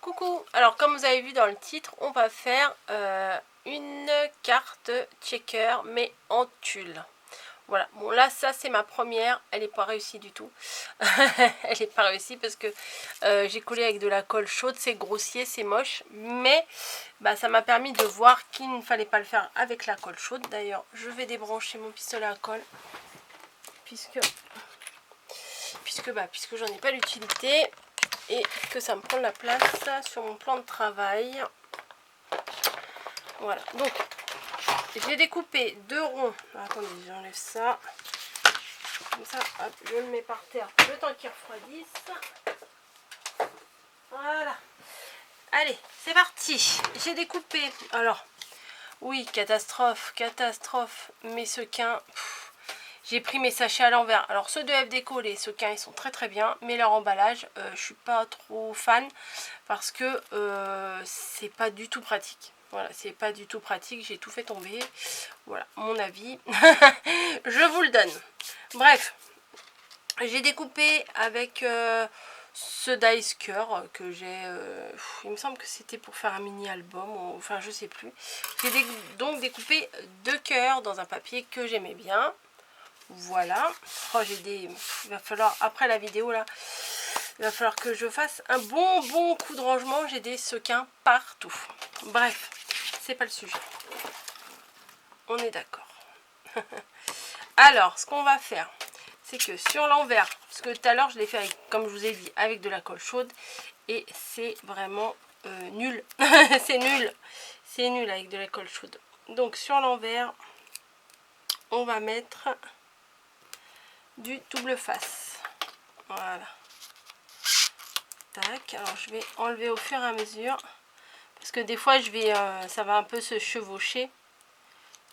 Coucou, alors comme vous avez vu dans le titre, on va faire une carte checker mais en tulle. Voilà, bon là ça c'est ma première, elle n'est pas réussie du tout. Elle n'est pas réussie parce que j'ai collé avec de la colle chaude, c'est grossier, c'est moche. Mais bah, ça m'a permis de voir qu'il ne fallait pas le faire avec la colle chaude. D'ailleurs je vais débrancher mon pistolet à colle puisque j'en ai pas l'utilité. Et que ça me prend de la place sur mon plan de travail. Voilà, donc j'ai découpé deux ronds. Attendez, j'enlève ça. Comme ça, hop, je le mets par terre le temps qu'il refroidisse. Voilà. Allez, c'est parti. J'ai découpé. Alors, oui, catastrophe, mes sequins. J'ai pris mes sachets à l'envers. Alors ceux de F Déco, les sequins, ils sont très très bien. Mais leur emballage, je suis pas trop fan. Parce que c'est pas du tout pratique. Voilà, c'est pas du tout pratique. J'ai tout fait tomber. Voilà, mon avis. Je vous le donne. Bref, j'ai découpé avec ce dice cœur que j'ai. Il me semble que c'était pour faire un mini album. Ou, enfin, je sais plus. J'ai donc découpé deux cœurs dans un papier que j'aimais bien. Voilà. Oh, j'ai des. Il va falloir, après la vidéo là, il va falloir que je fasse un bon coup de rangement. J'ai des sequins partout. Bref, c'est pas le sujet. On est d'accord. Alors, ce qu'on va faire, c'est que sur l'envers, parce que tout à l'heure je l'ai fait avec, comme je vous ai dit, avec de la colle chaude. Et c'est vraiment nul. C'est nul. C'est nul avec de la colle chaude. Donc sur l'envers, on va mettre du double face. Voilà. Tac, alors je vais enlever au fur et à mesure parce que des fois je vais ça va un peu se chevaucher,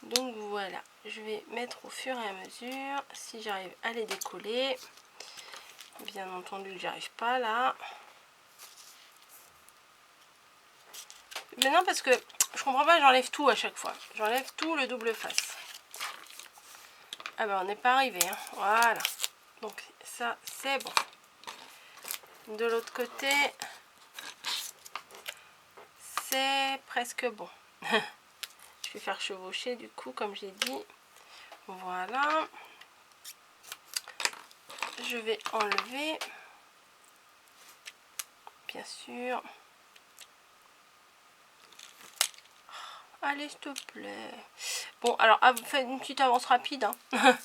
donc voilà, je vais mettre au fur et à mesure si j'arrive à les décoller. Bien entendu j'y arrive pas là, mais non, parce que je comprends pas, j'enlève tout à chaque fois, j'enlève tout le double face. Ah ben on n'est pas arrivé, hein. Voilà, donc ça c'est bon. De l'autre côté c'est presque bon. Je vais faire chevaucher du coup, comme j'ai dit. Voilà. Je vais enlever, bien sûr. Allez, s'il te plaît. Bon, alors, faites une petite avance rapide, hein.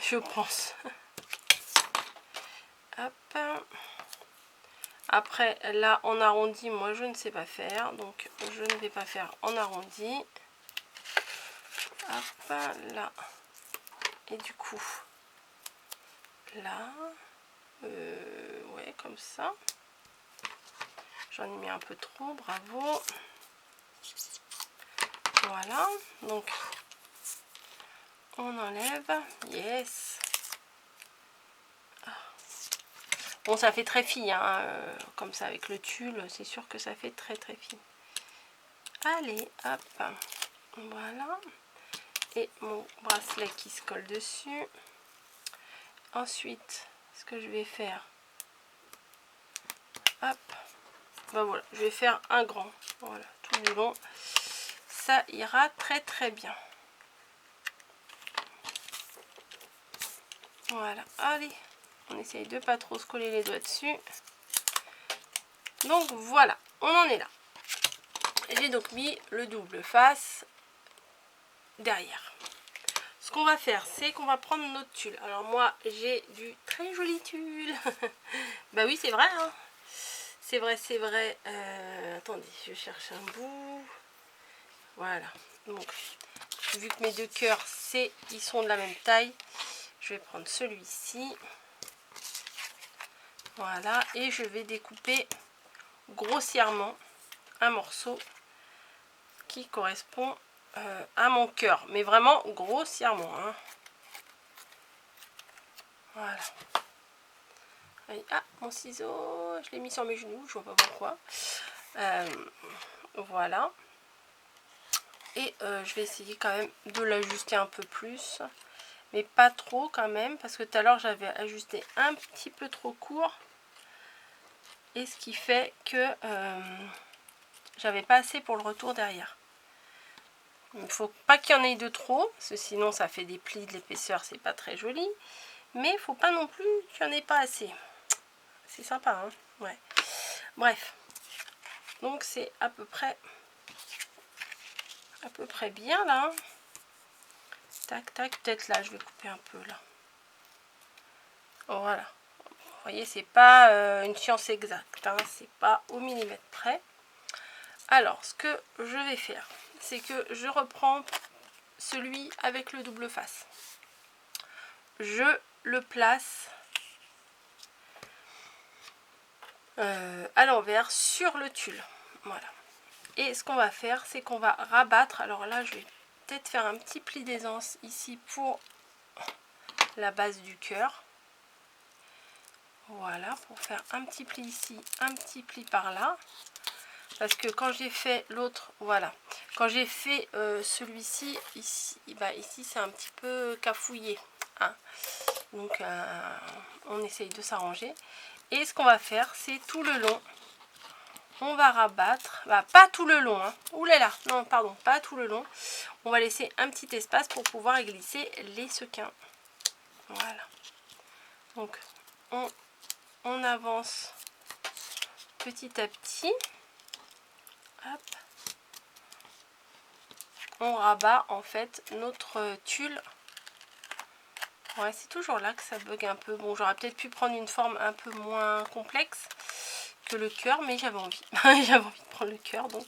Je pense. Hop. Après, là, en arrondi, moi, je ne sais pas faire. Donc, je ne vais pas faire en arrondi. Hop, là. Et du coup, là. Ouais, comme ça. J'en ai mis un peu trop, bravo. Voilà, donc on enlève, yes. Bon, ça fait très fille, hein, comme ça avec le tulle, c'est sûr que ça fait très fille. Allez, hop, voilà. Et mon bracelet qui se colle dessus. Ensuite, ce que je vais faire, hop, ben voilà, je vais faire un grand, voilà, tout du long. Ça ira très bien. Voilà, allez, on essaye de pas trop se coller les doigts dessus. Donc voilà, on en est là. J'ai donc mis le double face derrière. Ce qu'on va faire, c'est qu'on va prendre notre tulle. Alors moi, j'ai du très joli tulle. Bah oui, c'est vrai, hein. C'est vrai. Attendez, je cherche un bout. Voilà. Donc, vu que mes deux cœurs, ils sont de la même taille, je vais prendre celui-ci. Voilà. Et je vais découper grossièrement un morceau qui correspond à mon cœur. Mais vraiment grossièrement, hein. Voilà. Ah, mon ciseau, je l'ai mis sur mes genoux, je vois pas pourquoi. Voilà. Et je vais essayer quand même de l'ajuster un peu plus, mais pas trop quand même, parce que tout à l'heure j'avais ajusté un petit peu trop court. Et ce qui fait que j'avais pas assez pour le retour derrière. Il ne faut pas qu'il y en ait de trop, parce que sinon ça fait des plis, de l'épaisseur, c'est pas très joli. Mais il faut pas non plus qu'il n'y en ait pas assez. C'est sympa, hein? Ouais. Bref. Donc c'est à peu près bien là. Tac, tac. Peut-être là, je vais couper un peu là. Voilà. Vous voyez, c'est pas une science exacte, hein? C'est pas au millimètre près. Alors, ce que je vais faire, c'est que je reprends celui avec le double face. Je le place à l'envers sur le tulle. Voilà. Et ce qu'on va faire, c'est qu'on va rabattre. Alors là, je vais peut-être faire un petit pli d'aisance ici pour la base du cœur. Voilà, pour faire un petit pli ici, un petit pli par là. Parce que quand j'ai fait l'autre, voilà, quand j'ai fait celui-ci, ici, bah ici c'est un petit peu cafouillé, hein. Donc on essaye de s'arranger. Et ce qu'on va faire, c'est tout le long, on va rabattre, bah, pas tout le long, hein. Ouh là là, non pardon, pas tout le long. On va laisser un petit espace pour pouvoir y glisser les sequins. Voilà. Donc on avance petit à petit. Hop. On rabat en fait notre tulle. Ouais, c'est toujours là que ça bug un peu. Bon, j'aurais peut-être pu prendre une forme un peu moins complexe que le cœur, mais j'avais envie. J'avais envie de prendre le cœur, donc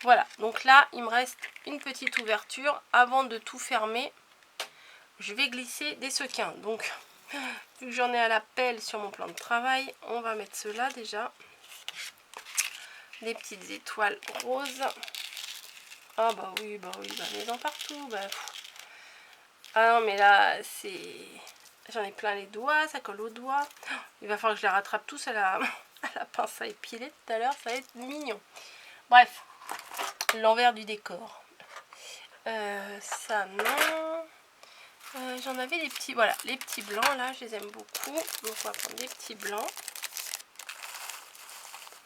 voilà. Donc là, il me reste une petite ouverture. Avant de tout fermer, je vais glisser des sequins. Donc, vu que j'en ai à la pelle sur mon plan de travail, on va mettre ceux-là déjà. Des petites étoiles roses. Ah bah oui, mets-en partout. Bah. Ah non, mais là, c'est... J'en ai plein les doigts, ça colle aux doigts. Il va falloir que je les rattrape tous à la, à la pince à épiler tout à l'heure, ça va être mignon. Bref, l'envers du décor. Ça, non. J'en avais des petits, voilà, les petits blancs, là, je les aime beaucoup. Donc, on va prendre des petits blancs.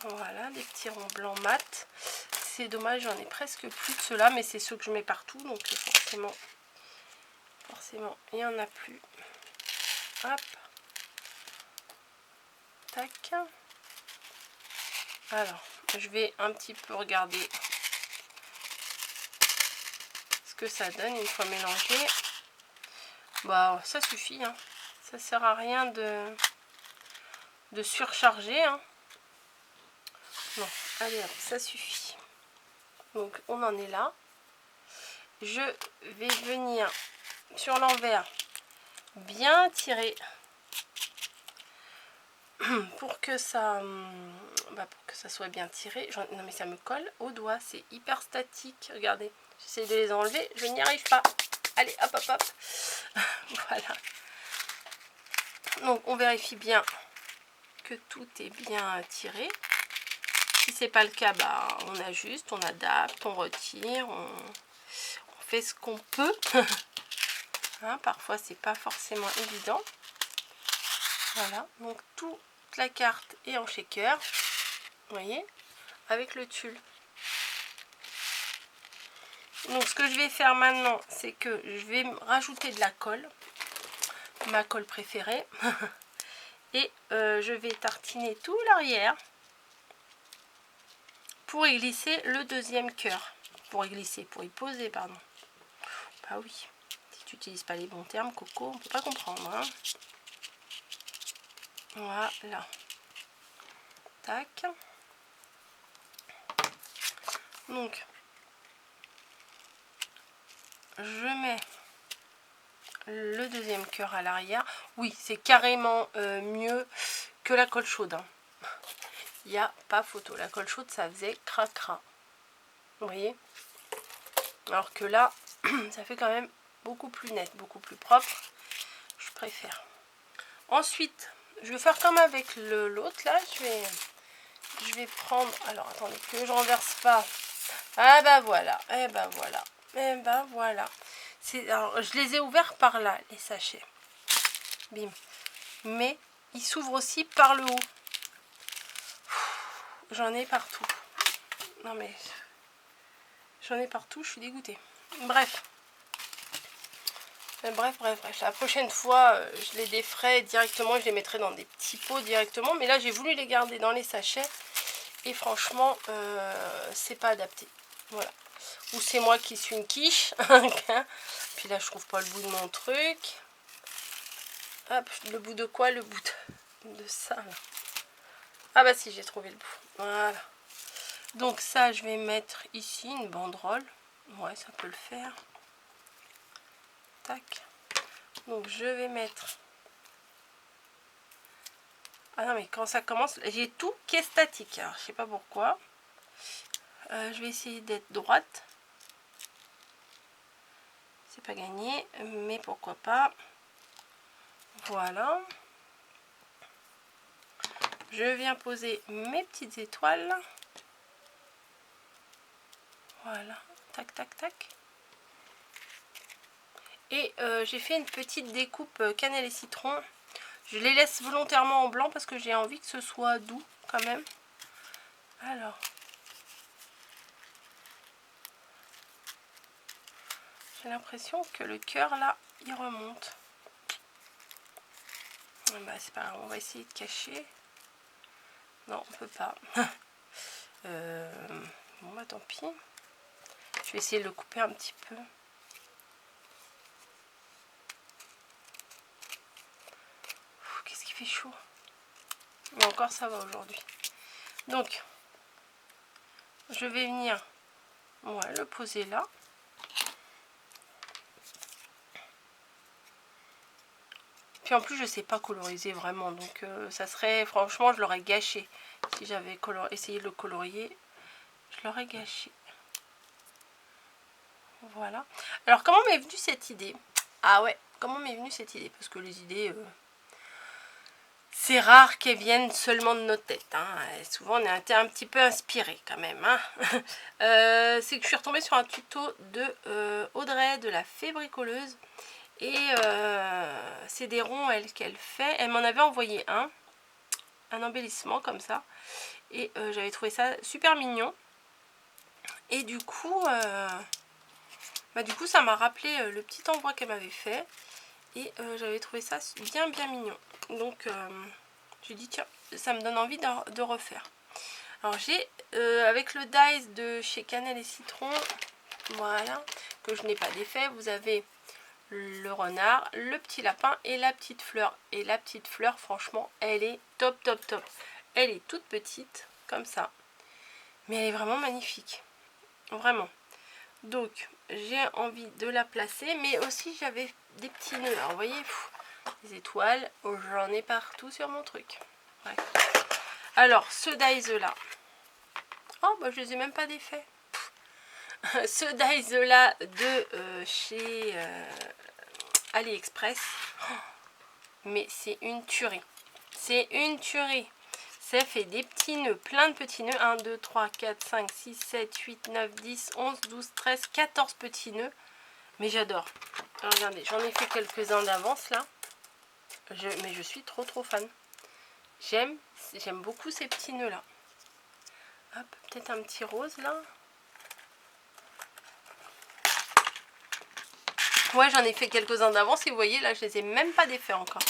Voilà, des petits ronds blancs mat. C'est dommage, j'en ai presque plus de ceux-là, mais c'est ceux que je mets partout, donc forcément, il n'y en a plus. Hop. Tac. Alors, je vais un petit peu regarder ce que ça donne une fois mélangé. Bah, ça suffit, hein. Ça sert à rien de surcharger, hein. Non, allez hop, ça suffit. Donc, on en est là. Je vais venir sur l'envers bien tirer pour que ça soit bien tiré. Non mais ça me colle au doigt, c'est hyper statique. Regardez, j'essaie de les enlever, je n'y arrive pas. Allez, hop hop hop. Voilà. Donc on vérifie bien que tout est bien tiré. Si c'est pas le cas, bah, on ajuste, on adapte, on retire, on fait ce qu'on peut. Hein, parfois c'est pas forcément évident. Voilà, donc toute la carte est en shaker, vous voyez, avec le tulle. Donc ce que je vais faire maintenant, c'est que je vais rajouter de la colle, ma colle préférée, et je vais tartiner tout l'arrière pour y glisser le deuxième cœur. Pour y poser, pardon. Bah oui, si tu n'utilises pas les bons termes, Coco, on ne peut pas comprendre, hein. Voilà. Tac. Donc, je mets le deuxième cœur à l'arrière. Oui, c'est carrément mieux que la colle chaude, hein. Il n'y a pas photo. La colle chaude, ça faisait cracra. Vous voyez? Alors que là, ça fait quand même beaucoup plus net, beaucoup plus propre. Je préfère. Ensuite, je vais faire comme avec l'autre là. Je vais prendre... Alors, attendez, que je renverse pas. Ah bah voilà. Et ben voilà. Et ben voilà. Alors, je les ai ouverts par là, les sachets. Bim. Mais ils s'ouvrent aussi par le haut. j'en ai partout. Non mais... J'en ai partout, je suis dégoûtée. Bref. Bref. La prochaine fois, je les déferai directement. Je les mettrai dans des petits pots directement. Mais là, j'ai voulu les garder dans les sachets. Et franchement, c'est pas adapté. Voilà. Ou c'est moi qui suis une quiche. Puis là, je trouve pas le bout de mon truc. Hop, le bout de quoi? Le bout de ça, là. Ah bah si, j'ai trouvé le bout. Voilà. Donc ça, je vais mettre ici une banderole. Ouais, ça peut le faire. Tac. Donc je vais mettre... Ah non, mais quand ça commence, j'ai tout qui est statique. Alors, je sais pas pourquoi. Je vais essayer d'être droite. C'est pas gagné, mais pourquoi pas. Voilà. Je viens poser mes petites étoiles. Voilà. Tac, tac, tac. Et j'ai fait une petite découpe cannelle et citron. Je les laisse volontairement en blanc parce que j'ai envie que ce soit doux quand même. Alors. J'ai l'impression que le cœur là, il remonte. Bah, c'est pas grave, on va essayer de cacher. Non, on peut pas. Bon bah tant pis. Je vais essayer de le couper un petit peu. Qu'est-ce qui fait chaud. Mais encore ça va aujourd'hui. Donc, je vais venir le poser là. Puis en plus je sais pas coloriser vraiment. Donc ça serait, franchement je l'aurais gâché. Si j'avais essayé de le colorier, je l'aurais gâché. Voilà. Alors comment m'est venue cette idée? Ah ouais, comment m'est venue cette idée? Parce que les idées, c'est rare qu'elles viennent seulement de notre tête. Hein. Souvent on est un petit peu inspiré quand même. Hein. C'est que je suis retombée sur un tuto de Audrey de la Fée Bricoleuse. Et c'est des ronds qu'elle fait. Elle m'en avait envoyé un embellissement comme ça. Et j'avais trouvé ça super mignon. Et du coup... du coup ça m'a rappelé le petit envoi qu'elle m'avait fait et j'avais trouvé ça bien mignon, donc j'ai dit tiens, ça me donne envie de refaire. Alors j'ai avec le dies de chez Cannelle et Citron, voilà, que je n'ai pas défait, vous avez le renard, le petit lapin et la petite fleur. Et la petite fleur, franchement, elle est top. Elle est toute petite comme ça, mais elle est vraiment magnifique, vraiment. Donc j'ai envie de la placer, mais aussi j'avais des petits nœuds. Alors vous voyez, les étoiles, j'en ai partout sur mon truc. Ouais. Alors ce dies là, oh bah je les ai même pas défaits. Ce dies là de chez AliExpress, oh, mais c'est une tuerie. C'est une tuerie. Ça fait des petits nœuds, plein de petits nœuds. 1, 2, 3, 4, 5, 6, 7, 8, 9, 10, 11, 12, 13, 14 petits nœuds. Mais j'adore. Regardez, j'en ai fait quelques-uns d'avance là. Mais je suis trop fan. J'aime beaucoup ces petits nœuds là. Hop, peut-être un petit rose là. Ouais, j'en ai fait quelques-uns d'avance et vous voyez là, je les ai même pas défaits encore.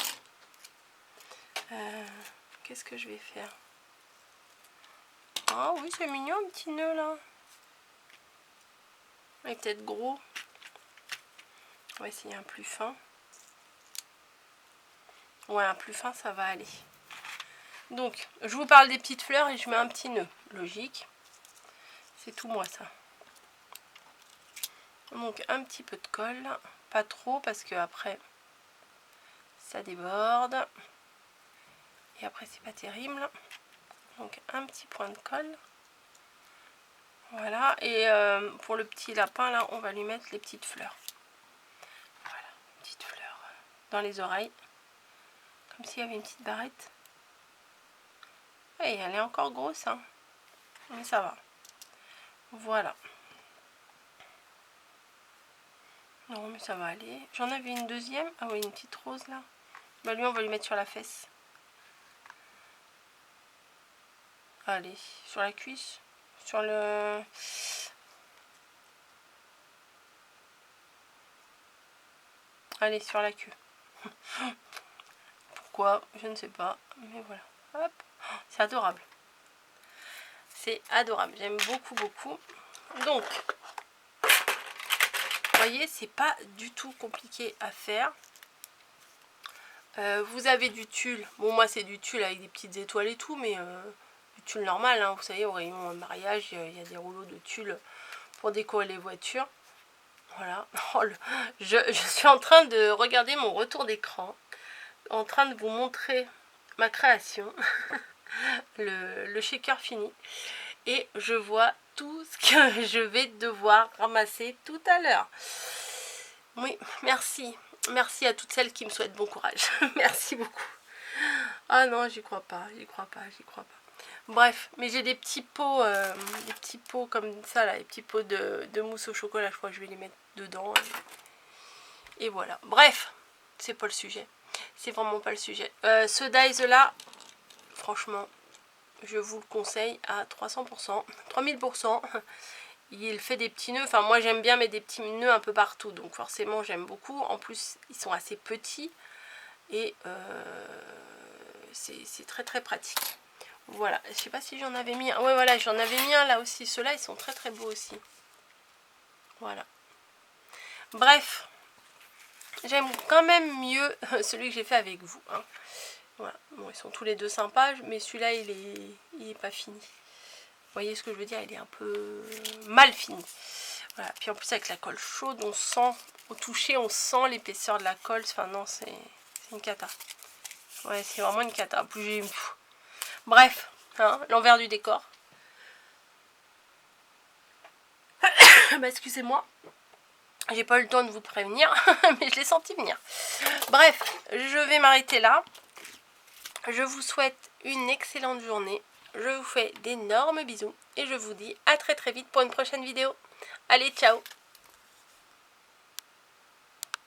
Qu'est-ce que je vais faire? Ah oui, c'est mignon un petit nœud là. Il est peut-être gros. On va essayer un plus fin. Ouais, un plus fin, ça va aller. Donc, je vous parle des petites fleurs et je mets un petit nœud. Logique. C'est tout moi ça. Donc, un petit peu de colle. Pas trop parce que après, ça déborde. Et après, c'est pas terrible. Donc, un petit point de colle. Voilà. Et pour le petit lapin, là, on va lui mettre les petites fleurs. Voilà, petite fleur dans les oreilles. Comme s'il y avait une petite barrette. Et elle est encore grosse, hein. Mais ça va. Voilà. Non, mais ça va aller. J'en avais une deuxième. Ah oui, une petite rose là. Bah lui, on va lui mettre sur la fesse. Allez, sur la cuisse. Sur le... Allez, sur la queue. Pourquoi? Je ne sais pas. Mais voilà. Hop. C'est adorable. C'est adorable. J'aime beaucoup, beaucoup. Donc, vous voyez, c'est pas du tout compliqué à faire. Vous avez du tulle. Bon, moi, c'est du tulle avec des petites étoiles et tout, mais du tulle normal. Hein. Vous savez, au rayon mariage, il y a des rouleaux de tulle pour décorer les voitures. Voilà. Oh, je suis en train de regarder mon retour d'écran, en train de vous montrer ma création, le shaker fini. Et je vois tout ce que je vais devoir ramasser tout à l'heure. Oui, merci. Merci à toutes celles qui me souhaitent bon courage. Merci beaucoup. Ah non, j'y crois pas, j'y crois pas, j'y crois pas. Bref, mais j'ai des petits pots comme ça là, les petits pots de mousse au chocolat, je crois que je vais les mettre dedans. Et voilà. Bref, c'est pas le sujet. C'est vraiment pas le sujet. Ce dies là, franchement, je vous le conseille à 300%, 3000%. Il fait des petits nœuds. Enfin, moi j'aime bien mettre des petits nœuds un peu partout. Donc forcément, j'aime beaucoup. En plus, ils sont assez petits. Et c'est très très pratique. Voilà. Je sais pas si j'en avais mis un. Ouais, voilà, j'en avais mis un là aussi. Ceux-là, ils sont très très beaux aussi. Voilà. Bref. J'aime quand même mieux celui que j'ai fait avec vous. Hein. Voilà. Bon, ils sont tous les deux sympas. Mais celui-là, il est pas fini. Vous voyez ce que je veux dire? Il est un peu mal fini. Voilà. Puis en plus avec la colle chaude, on sent, au toucher, on sent l'épaisseur de la colle. Enfin non, c'est une cata. Ouais, c'est vraiment une cata. Plus j'ai... Bref, hein, l'envers du décor. Bah, excusez-moi. J'ai pas eu le temps de vous prévenir, mais je l'ai senti venir. Bref, je vais m'arrêter là. Je vous souhaite une excellente journée. Je vous fais d'énormes bisous et je vous dis à très très vite pour une prochaine vidéo. Allez, ciao!